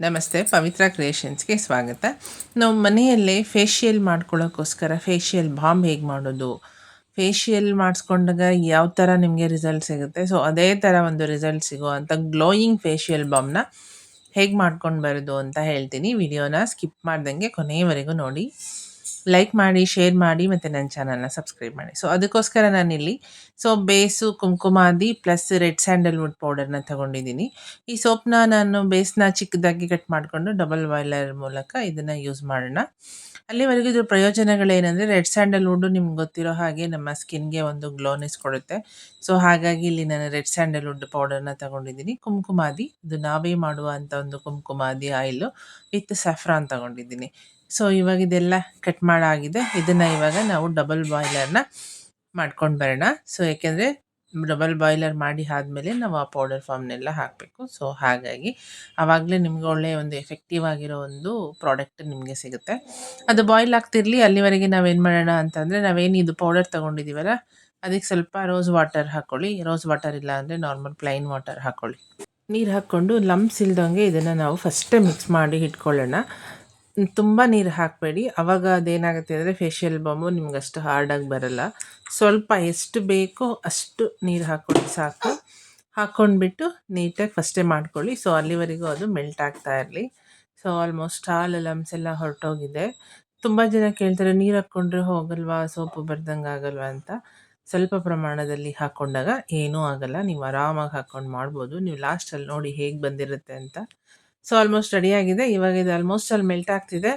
ನಮಸ್ತೆ, ಪವಿತ್ರ ಕ್ರಿಯೇಷನ್ಸ್‌ಗೆ ಸ್ವಾಗತ. ನಾವು ಮನೆಯಲ್ಲೇ ಫೇಶಿಯಲ್ ಮಾಡ್ಕೊಳ್ಳೋಕ್ಕೋಸ್ಕರ ಫೇಶಿಯಲ್ ಬಾಮ್ ಹೇಗೆ ಮಾಡೋದು? ಫೇಶಿಯಲ್ ಮಾಡಿಸ್ಕೊಂಡಾಗ ಯಾವ ಥರ ನಿಮಗೆ ರಿಸಲ್ಟ್ ಸಿಗುತ್ತೆ? ಸೊ, ಅದೇ ಥರ ಒಂದು ರಿಸಲ್ಟ್ ಸಿಗುವಂಥ ಗ್ಲೋಯಿಂಗ್ ಫೇಶಿಯಲ್ ಬಾಮ್‌ನ ಹೇಗೆ ಮಾಡ್ಕೊಂಡು ಬರೋದು ಅಂತ ಹೇಳ್ತೀನಿ. ವಿಡಿಯೋನ ಸ್ಕಿಪ್ ಮಾಡ್ದಂಗೆ ಕೊನೆಯವರೆಗೂ ನೋಡಿ. ಲೈಕ್ ಮಾಡಿ, ಶೇರ್ ಮಾಡಿ ಮತ್ತು ನನ್ನ ಚಾನಲ್‌ನ ಸಬ್ಸ್ಕ್ರೈಬ್ ಮಾಡಿ. ಸೊ, ಅದಕ್ಕೋಸ್ಕರ ನಾನಿಲ್ಲಿ ಬೇಸು, ಕುಂಕುಮಾದಿ ಪ್ಲಸ್ ರೆಡ್ ಸ್ಯಾಂಡಲ್‌ವುಡ್ ಪೌಡರ್‌ನ ತಗೊಂಡಿದ್ದೀನಿ. ಈ ಸೋಪ್‌ನ ನಾನು ಬೇಸ್‌ನ ಚಿಕ್ಕದಾಗಿ ಕಟ್ ಮಾಡಿಕೊಂಡು ಡಬಲ್ ಬಾಯ್ಲರ್ ಮೂಲಕ ಇದನ್ನು ಯೂಸ್ ಮಾಡೋಣ. ಅಲ್ಲಿವರೆಗೂ ಇದ್ರ ಪ್ರಯೋಜನಗಳೇನೆಂದರೆ, ರೆಡ್ ಸ್ಯಾಂಡಲ್‌ವುಡ್ಡು ನಿಮ್ಗೆ ಗೊತ್ತಿರೋ ಹಾಗೆ ನಮ್ಮ ಸ್ಕಿನ್‌ಗೆ ಒಂದು ಗ್ಲೋನೆಸ್ ಕೊಡುತ್ತೆ. ಸೊ, ಹಾಗಾಗಿ ಇಲ್ಲಿ ನಾನು ರೆಡ್ ಸ್ಯಾಂಡಲ್‌ವುಡ್ ಪೌಡರ್‌ನ ತಗೊಂಡಿದ್ದೀನಿ. ಕುಂಕುಮಾದಿ, ಇದು ನಾವೇ ಮಾಡುವಂಥ ಒಂದು ಕುಂಕುಮಾದಿ ಆಯಿಲು ವಿತ್ ಸ್ಯಾಫ್ರಾನ್ ತಗೊಂಡಿದ್ದೀನಿ. ಸೊ, ಇವಾಗ ಇದೆಲ್ಲ ಕಟ್ ಮಾಡಾಗಿದೆ. ಇದನ್ನು ಇವಾಗ ನಾವು ಡಬಲ್ ಬಾಯ್ಲರ್‌ನ ಮಾಡ್ಕೊಂಡು ಬರೋಣ. ಸೊ, ಏಕೆಂದರೆ ಡಬಲ್ ಬಾಯ್ಲರ್ ಮಾಡಿ ಆದಮೇಲೆ ನಾವು ಆ ಪೌಡರ್ ಫಾರ್ಮ್‌ನೆಲ್ಲ ಹಾಕಬೇಕು. ಸೊ, ಹಾಗಾಗಿ ಆವಾಗಲೇ ನಿಮ್ಗೆ ಒಳ್ಳೆಯ ಒಂದು ಎಫೆಕ್ಟಿವ್ ಆಗಿರೋ ಒಂದು ಪ್ರಾಡಕ್ಟ್ ನಿಮಗೆ ಸಿಗುತ್ತೆ. ಅದು ಬಾಯ್ಲ್ ಆಗ್ತಿರಲಿ, ಅಲ್ಲಿವರೆಗೆ ನಾವೇನು ಮಾಡೋಣ ಅಂತಂದರೆ, ನಾವೇನು ಇದು ಪೌಡರ್ ತೊಗೊಂಡಿದ್ದೀವಲ್ಲ, ಅದಕ್ಕೆ ಸ್ವಲ್ಪ ರೋಸ್ ವಾಟರ್ ಹಾಕ್ಕೊಳ್ಳಿ. ರೋಸ್ ವಾಟರ್ ಇಲ್ಲ ಅಂದರೆ ನಾರ್ಮಲ್ ಪ್ಲೈನ್ ವಾಟರ್ ಹಾಕ್ಕೊಳ್ಳಿ. ನೀರು ಹಾಕ್ಕೊಂಡು ಲಂಪ್ಸ್ ಇಲ್ದಂಗೆ ಇದನ್ನು ನಾವು ಫಸ್ಟೇ ಮಿಕ್ಸ್ ಮಾಡಿ ಇಟ್ಕೊಳ್ಳೋಣ. ತುಂಬ ನೀರು ಹಾಕಬೇಡಿ. ಆವಾಗ ಅದೇನಾಗುತ್ತೆ ಅಂದರೆ ಫೇಶಿಯಲ್ ಬಾಮು ನಿಮ್ಗೆ ಅಷ್ಟು ಹಾರ್ಡಾಗಿ ಬರಲ್ಲ. ಸ್ವಲ್ಪ ಎಷ್ಟು ಬೇಕೋ ಅಷ್ಟು ನೀರು ಹಾಕ್ಕೊಳ್ಳಿ ಸಾಕು. ಹಾಕ್ಕೊಂಡ್ಬಿಟ್ಟು ನೀಟಾಗಿ ಫಸ್ಟೇ ಮಾಡ್ಕೊಳ್ಳಿ. ಸೊ, ಅಲ್ಲಿವರೆಗೂ ಅದು ಮೆಲ್ಟ್ ಆಗ್ತಾ ಇರಲಿ. ಸೊ, ಆಲ್ಮೋಸ್ಟ್ ಆಲ್ ಲಮ್ಸ್ ಎಲ್ಲ ಹೊರಟೋಗಿದೆ. ತುಂಬ ಜನ ಕೇಳ್ತಾರೆ, ನೀರು ಹಾಕ್ಕೊಂಡ್ರೆ ಹೋಗಲ್ವಾ, ಸೋಪು ಬರ್ದಂಗೆ ಆಗಲ್ವಾ ಅಂತ. ಸ್ವಲ್ಪ ಪ್ರಮಾಣದಲ್ಲಿ ಹಾಕ್ಕೊಂಡಾಗ ಏನೂ ಆಗಲ್ಲ. ನೀವು ಆರಾಮಾಗಿ ಹಾಕ್ಕೊಂಡು ಮಾಡ್ಬೋದು. ನೀವು ಲಾಸ್ಟಲ್ಲಿ ನೋಡಿ ಹೇಗೆ ಬಂದಿರುತ್ತೆ ಅಂತ. ಸೊ, ಆಲ್ಮೋಸ್ಟ್ ರೆಡಿಯಾಗಿದೆ. ಇವಾಗ ಇದು ಆಲ್ಮೋಸ್ಟ್ ಅಲ್ಲಿ ಮೆಲ್ಟ್ ಆಗ್ತಿದೆ.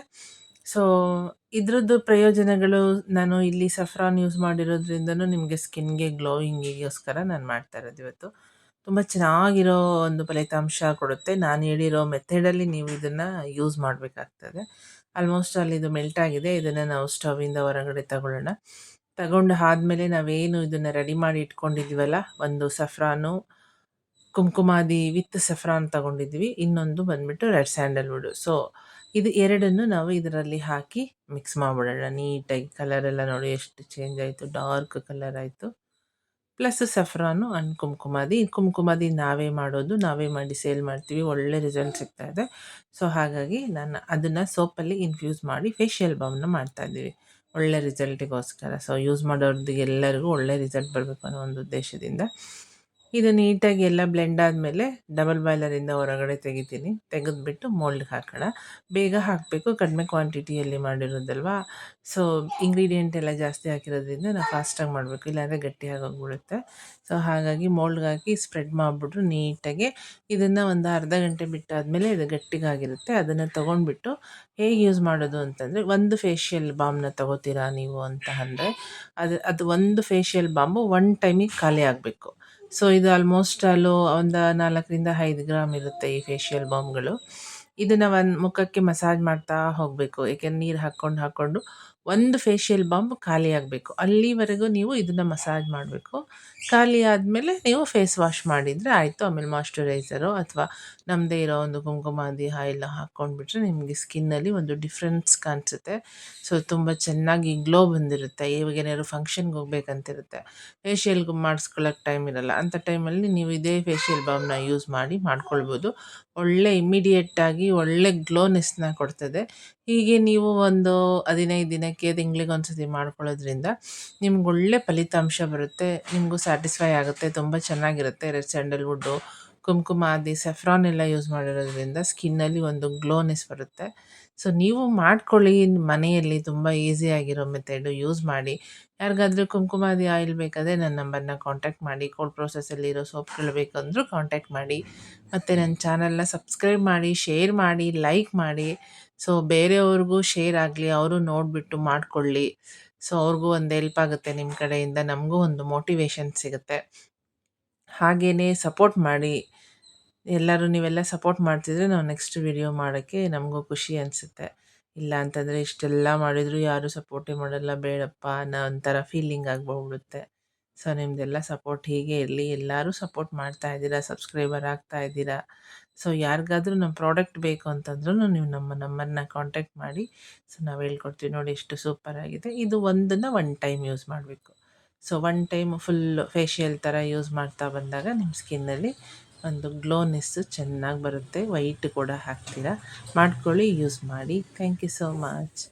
ಸೊ, ಇದ್ರದ್ದು ಪ್ರಯೋಜನಗಳು, ನಾನು ಇಲ್ಲಿ ಸಫ್ರಾನ್ ಯೂಸ್ ಮಾಡಿರೋದ್ರಿಂದನೂ ನಿಮಗೆ ಸ್ಕಿನ್‌ಗೆ ಗ್ಲೋಯಿಂಗಿಗೋಸ್ಕರ ನಾನು ಮಾಡ್ತಾ ಇರೋದು ಇವತ್ತು. ತುಂಬ ಚೆನ್ನಾಗಿರೋ ಒಂದು ಫಲಿತಾಂಶ ಕೊಡುತ್ತೆ. ನಾನು ಹೇಳಿರೋ ಮೆಥಡಲ್ಲಿ ನೀವು ಇದನ್ನು ಯೂಸ್ ಮಾಡಬೇಕಾಗ್ತದೆ. ಆಲ್ಮೋಸ್ಟ್ ಅಲ್ಲಿ ಇದು ಮೆಲ್ಟ್ ಆಗಿದೆ. ಇದನ್ನು ನಾವು ಸ್ಟವ್ವಿಂದ ಹೊರಗಡೆ ತಗೊಳ್ಳೋಣ. ತಗೊಂಡು ಆದಮೇಲೆ ನಾವೇನು ಇದನ್ನು ರೆಡಿ ಮಾಡಿ ಇಟ್ಕೊಂಡಿದ್ದೀವಲ್ಲ, ಒಂದು ಸಫ್ರಾನು, ಕುಂಕುಮಾದಿ ವಿತ್ ಸಫ್ರಾನ್ ತಗೊಂಡಿದ್ವಿ. ಇನ್ನೊಂದು ಬಂದ್ಬಿಟ್ಟು ರೆಡ್ ಸ್ಯಾಂಡಲ್‌ವುಡ್. ಸೊ, ಇದು ಎರಡನ್ನು ನಾವು ಇದರಲ್ಲಿ ಹಾಕಿ ಮಿಕ್ಸ್ ಮಾಡ್ಬಿಡೋಣ ನೀಟಾಗಿ. ಕಲರೆಲ್ಲ ನೋಡಿ ಎಷ್ಟು ಚೇಂಜ್ ಆಯಿತು, ಡಾರ್ಕ್ ಕಲರ್ ಆಯಿತು. Plus saffron and kumkumadi. Kumkumadi ನಾವೇ ಮಾಡೋದು, ನಾವೇ ಮಾಡಿ ಸೇಲ್ ಮಾಡ್ತೀವಿ. ಒಳ್ಳೆ ರಿಸಲ್ಟ್ ಸಿಗ್ತಾ ಇದೆ. ಸೊ, ಹಾಗಾಗಿ ನಾನು ಅದನ್ನು ಸೋಪಲ್ಲಿ ಇನ್ಫ್ಯೂಸ್ ಮಾಡಿ ಫೇಶಿಯಲ್ ಬಾಮ್‌ನ ಮಾಡ್ತಾ ಇದ್ದೀವಿ. ಒಳ್ಳೆ ರಿಸಲ್ಟಿಗೋಸ್ಕರ. ಸೊ, ಯೂಸ್ ಮಾಡೋರ್ದಿಗೆ ಎಲ್ಲರಿಗೂ ಒಳ್ಳೆ ರಿಸಲ್ಟ್ ಬರಬೇಕು ಅನ್ನೋ ಒಂದು ಉದ್ದೇಶದಿಂದ. ಇದು ನೀಟಾಗಿ ಎಲ್ಲ ಬ್ಲೆಂಡ್ ಆದಮೇಲೆ ಡಬಲ್ ಬಾಯ್ಲರಿಂದ ಹೊರಗಡೆ ತೆಗಿತೀನಿ. ತೆಗೆದ್ಬಿಟ್ಟು ಮೋಲ್ಡ್‌ಗೆ ಹಾಕೋಣ. ಬೇಗ ಹಾಕಬೇಕು, ಕಡಿಮೆ ಕ್ವಾಂಟಿಟಿಯಲ್ಲಿ ಮಾಡಿರೋದಲ್ವಾ. ಸೊ, ಇಂಗ್ರೀಡಿಯೆಂಟ್ ಎಲ್ಲ ಜಾಸ್ತಿ ಹಾಕಿರೋದ್ರಿಂದ ನಾವು ಫಾಸ್ಟಾಗಿ ಮಾಡಬೇಕು, ಇಲ್ಲಾಂದರೆ ಗಟ್ಟಿಯಾಗೋಗ್ಬಿಡುತ್ತೆ. ಸೊ, ಹಾಗಾಗಿ ಮೋಲ್ಡ್‌ಗೆ ಹಾಕಿ ಸ್ಪ್ರೆಡ್ ಮಾಡಿಬಿಟ್ಟು ನೀಟಾಗಿ ಇದನ್ನು ಒಂದು ಅರ್ಧ ಗಂಟೆ ಬಿಟ್ಟಾದಮೇಲೆ ಇದು ಗಟ್ಟಿಗಾಗಿರುತ್ತೆ. ಅದನ್ನು ತೊಗೊಂಡ್ಬಿಟ್ಟು ಹೇಗೆ ಯೂಸ್ ಮಾಡೋದು ಅಂತಂದರೆ, ಒಂದು ಫೇಶಿಯಲ್ ಬಾಮ್‌ನ ತೊಗೋತೀರಾ ನೀವು ಅಂತ ಅಂದರೆ, ಅದು ಒಂದು ಫೇಶಿಯಲ್ ಬಾಂಬು ಒನ್ ಟೈಮಿಗೆ ಖಾಲಿ ಆಗಬೇಕು. ಸೊ, ಇದು ಆಲ್ಮೋಸ್ಟ್ ಅಲ್ಲೂ ಒಂದು 4ರಿಂದ 5 ಗ್ರಾಮ್ ಇರುತ್ತೆ ಈ ಫೇಶಿಯಲ್ ಬಾಮ್‌ಗಳು. ಇದನ್ನು ಒಂದು ಮುಖಕ್ಕೆ ಮಸಾಜ್ ಮಾಡ್ತಾ ಹೋಗಬೇಕು. ಏಕೆಂದ್ರೆ ನೀರು ಹಾಕ್ಕೊಂಡು ಒಂದು ಫೇಶಿಯಲ್ ಬಾಂಬ್ ಖಾಲಿ ಆಗಬೇಕು. ಅಲ್ಲಿವರೆಗೂ ನೀವು ಇದನ್ನು ಮಸಾಜ್ ಮಾಡಬೇಕು. ಖಾಲಿ ಆದಮೇಲೆ ನೀವು ಫೇಸ್ ವಾಶ್ ಮಾಡಿದರೆ ಆಯಿತು. ಆಮೇಲೆ ಮಾಯ್ಶ್ಚರೈಸರೋ ಅಥವಾ ನಮ್ಮದೇ ಇರೋ ಒಂದು ಕುಂಕುಮಾದಿ ಆಯಿಲ್‌ನ ಹಾಕ್ಕೊಂಡ್ಬಿಟ್ರೆ ನಿಮಗೆ ಸ್ಕಿನ್ನಲ್ಲಿ ಒಂದು ಡಿಫ್ರೆನ್ಸ್ ಕಾಣಿಸುತ್ತೆ. ಸೊ, ತುಂಬ ಚೆನ್ನಾಗಿ ಗ್ಲೋ ಬಂದಿರುತ್ತೆ. ಇವಾಗ ಏನಾದ್ರು ಫಂಕ್ಷನ್‌ಗೆ ಹೋಗ್ಬೇಕಂತಿರುತ್ತೆ, ಫೇಶಿಯಲ್‌ಗೆ ಮಾಡಿಸ್ಕೊಳ್ಳೋಕೆ ಟೈಮ್ ಇರಲ್ಲ. ಅಂಥ ಟೈಮಲ್ಲಿ ನೀವು ಇದೇ ಫೇಶಿಯಲ್ ಬಾಮ್‌ನ ಯೂಸ್ ಮಾಡಿ ಮಾಡ್ಕೊಳ್ಬೋದು. ಒಳ್ಳೆ ಇಮ್ಮಿಡಿಯೇಟಾಗಿ ಒಳ್ಳೆ ಗ್ಲೋನೆಸ್‌ನ ಕೊಡ್ತದೆ. ಹೀಗೆ ನೀವು ಒಂದು 15 ದಿನಕ್ಕೆ, ತಿಂಗಳಿಗೊಂದ್ಸತಿ ಮಾಡ್ಕೊಳ್ಳೋದ್ರಿಂದ ನಿಮ್ಗೆ ಒಳ್ಳೆ ಫಲಿತಾಂಶ ಬರುತ್ತೆ. ನಿಮಗೂ ಸ್ಯಾಟಿಸ್ಫೈ ಆಗುತ್ತೆ. ತುಂಬ ಚೆನ್ನಾಗಿರುತ್ತೆ. ರೆಡ್ ಸ್ಯಾಂಡಲ್‌ವುಡ್ಡು, ಕುಂಕುಮಾದಿ, ಸೆಫ್ರಾನ್ ಎಲ್ಲ ಯೂಸ್ ಮಾಡಿರೋದ್ರಿಂದ ಸ್ಕಿನ್ನಲ್ಲಿ ಒಂದು ಗ್ಲೋನೆಸ್ ಬರುತ್ತೆ. ಸೊ, ನೀವು ಮಾಡ್ಕೊಳ್ಳಿ ಮನೆಯಲ್ಲಿ. ತುಂಬ ಈಸಿಯಾಗಿರೋ ಮೆಥಡು ಯೂಸ್ ಮಾಡಿ. ಯಾರಿಗಾದ್ರೂ ಕುಂಕುಮಾದಿ ಆಯಿಲ್ ಬೇಕಾದರೆ ನನ್ನ ನಂಬರ್‌ನ ಕಾಂಟ್ಯಾಕ್ಟ್ ಮಾಡಿ. ಕೋಲ್ಡ್ ಪ್ರೋಸೆಸ್ಸಲ್ಲಿರೋ ಸೋಪ್‌ಗಳು ಬೇಕಂದ್ರೂ ಕಾಂಟ್ಯಾಕ್ಟ್ ಮಾಡಿ. ಮತ್ತು ನನ್ನ ಚಾನಲ್‌ನ ಸಬ್ಸ್ಕ್ರೈಬ್ ಮಾಡಿ, ಶೇರ್ ಮಾಡಿ, ಲೈಕ್ ಮಾಡಿ. ಸೊ, ಬೇರೆಯವ್ರಿಗೂ ಶೇರ್ ಆಗಲಿ, ಅವರು ನೋಡಿಬಿಟ್ಟು ಮಾಡ್ಕೊಳ್ಳಿ. ಸೊ, ಅವ್ರಿಗೂ ಒಂದು ಹೆಲ್ಪ್ ಆಗುತ್ತೆ ನಿಮ್ಮ ಕಡೆಯಿಂದ. ನಮಗೂ ಒಂದು ಮೋಟಿವೇಶನ್ ಸಿಗುತ್ತೆ. ಹಾಗೇನೇ ಸಪೋರ್ಟ್ ಮಾಡಿ. ನೀವೆಲ್ಲ ಸಪೋರ್ಟ್ ಮಾಡ್ತಿದ್ರೆ ನಾವು ನೆಕ್ಸ್ಟ್ ವಿಡಿಯೋ ಮಾಡೋಕ್ಕೆ ನಮಗೂ ಖುಷಿ ಅನಿಸುತ್ತೆ. ಇಲ್ಲ ಅಂತಂದರೆ ಇಷ್ಟೆಲ್ಲ ಮಾಡಿದರೂ ಯಾರೂ ಸಪೋರ್ಟೇ ಮಾಡಲ್ಲ, ಬೇಡಪ್ಪ ಅನ್ನೋ ಒಂಥರ ಫೀಲಿಂಗ್ ಆಗ್ಬೋಗ್ಬಿಡುತ್ತೆ. ಸೊ, ನಿಮ್ಮದೆಲ್ಲ ಸಪೋರ್ಟ್ ಹೀಗೆ ಇರಲಿ. ಎಲ್ಲರೂ ಸಪೋರ್ಟ್ ಮಾಡ್ತಾ ಇದ್ದೀರಾ, ಸಬ್ಸ್ಕ್ರೈಬರ್ ಆಗ್ತಾ ಇದ್ದೀರಾ. ಸೊ, ಯಾರಿಗಾದ್ರೂ ನಮ್ಮ ಪ್ರಾಡಕ್ಟ್ ಬೇಕು ಅಂತಂದ್ರೂ ನೀವು ನಮ್ಮ ನಂಬರ್‌ನ ಕಾಂಟ್ಯಾಕ್ಟ್ ಮಾಡಿ. ಸೊ, ನಾವು ಹೇಳ್ಕೊಡ್ತೀವಿ. ನೋಡಿ ಎಷ್ಟು ಸೂಪರಾಗಿದೆ. ಇದು ಒಂದನ್ನು ಒನ್ ಟೈಮ್ ಯೂಸ್ ಮಾಡಬೇಕು. So, one time full facial ಥರ ಯೂಸ್ ಮಾಡ್ತಾ ಬಂದಾಗ ನಿಮ್ಮ ಸ್ಕಿನ್ನಲ್ಲಿ ಒಂದು ಗ್ಲೋನೆಸ್ಸು ಚೆನ್ನಾಗಿ ಬರುತ್ತೆ. ವೈಟ್ ಕೂಡ ಹಾಕ್ತೀರಾ. ಮಾಡ್ಕೊಳ್ಳಿ, ಯೂಸ್ ಮಾಡಿ. Thank you so much.